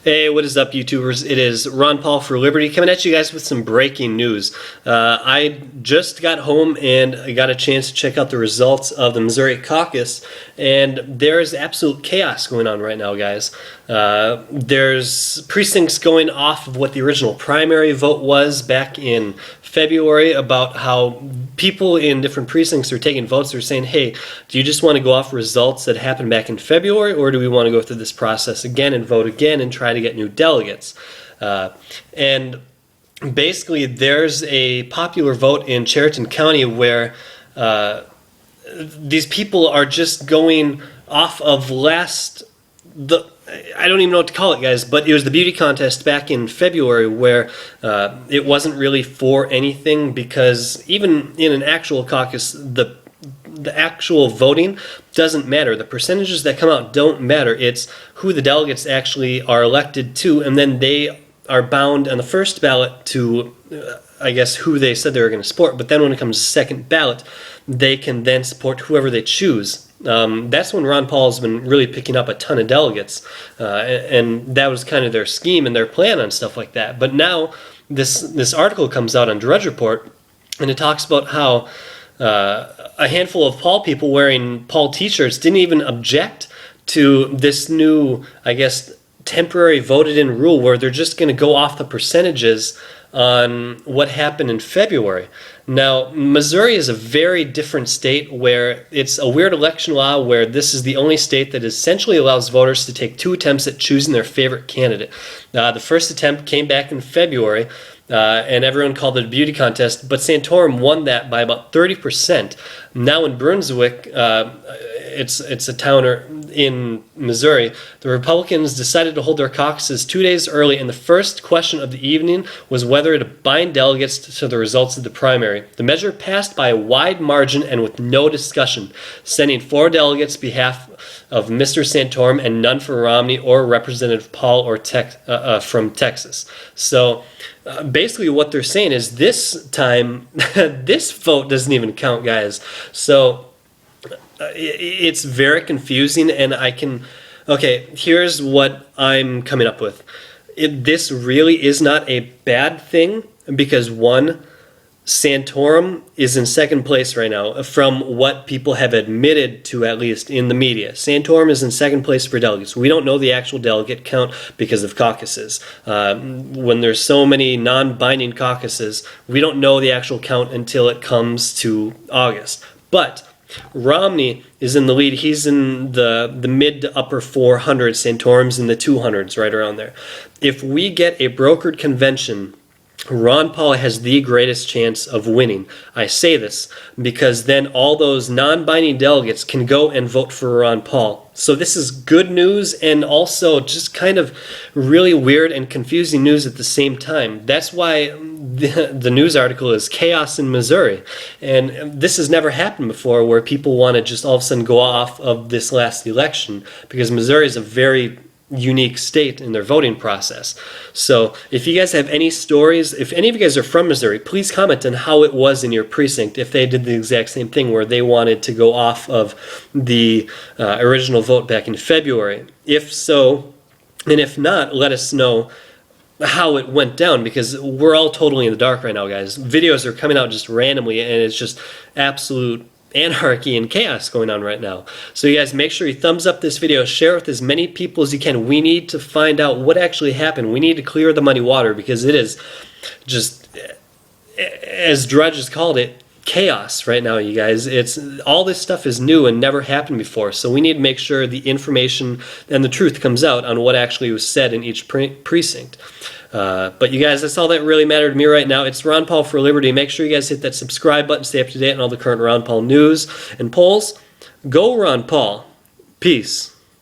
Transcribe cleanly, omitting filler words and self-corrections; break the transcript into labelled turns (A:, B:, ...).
A: Hey, what is up, YouTubers? It is Ron Paul for Liberty coming at you guys with some breaking news. I just got home and I got a chance to check out the results of the Missouri Caucus, and there's absolute chaos going on right now, guys. There's precincts going off of what the original primary vote was back in February about how people in different precincts are taking votes. They're saying, hey, do you just want to go off results that happened back in February, or do we want to go through this process again and vote again and try to get new delegates? And basically there's a popular vote in Chariton County where these people are just going off of I don't even know what to call it, guys, but it was the beauty contest back in February where it wasn't really for anything, because even in an actual caucus, the actual voting doesn't matter. The percentages that come out don't matter. It's who the delegates actually are elected to, and then they are bound on the first ballot to, I guess, who they said they were going to support. But then when it comes to second ballot, they can then support whoever they choose. That's when Ron Paul has been really picking up a ton of delegates, and that was kind of their scheme and their plan on stuff like that. But now this article comes out on Drudge Report, and it talks about how a handful of Paul people wearing Paul t-shirts didn't even object to this new, I guess, temporary voted-in rule where they're just going to go off the percentages on what happened in February. Now, Missouri is a very different state where it's a weird election law where this is the only state that essentially allows voters to take 2 attempts at choosing their favorite candidate. The first attempt came back in February, and everyone called it a beauty contest, but Santorum won that by about 30%. Now in Brunswick, it's a town in Missouri, the Republicans decided to hold their caucuses 2 days early, and the first question of the evening was whether to bind delegates to the results of the primary. The measure passed by a wide margin and with no discussion, sending 4 delegates on behalf of Mr. Santorum and none for Romney or Representative Paul or from Texas. So basically what they're saying is this time, this vote doesn't even count, guys. So it's very confusing, and okay, here's what I'm coming up with. This really is not a bad thing, because one, Santorum is in second place right now from what people have admitted to, at least in the media. Santorum is in second place for delegates. We don't know the actual delegate count because of caucuses. When there's so many non-binding caucuses, we don't know the actual count until it comes to August. But Romney is in the lead. He's in the mid to upper 400s. Santorum's in the 200s, right around there. If we get a brokered convention, Ron Paul has the greatest chance of winning. I say this because then all those non-binding delegates can go and vote for Ron Paul. So this is good news and also just kind of really weird and confusing news at the same time. That's why the news article is Chaos in Missouri. And this has never happened before, where people want to just all of a sudden go off of this last election, because Missouri is a very unique state in their voting process. So if you guys have any stories, if any of you guys are from Missouri, please comment on how it was in your precinct, if they did the exact same thing where they wanted to go off of the original vote back in February. If so, and if not, let us know how it went down, because we're all totally in the dark right now, guys. Videos are coming out just randomly, and it's just absolute anarchy and chaos going on right now. So you guys, make sure you thumbs up this video, share it with as many people as you can. We need to find out what actually happened. We need to clear the muddy water, because it is just, as Drudge has called it, chaos right now, you guys. It's all this stuff is new and never happened before, so we need to make sure the information and the truth comes out on what actually was said in each precinct. But you guys, that's all that really mattered to me right now. It's Ron Paul for Liberty. Make sure you guys hit that subscribe button, stay up to date on all the current Ron Paul news and polls. Go Ron Paul. Peace.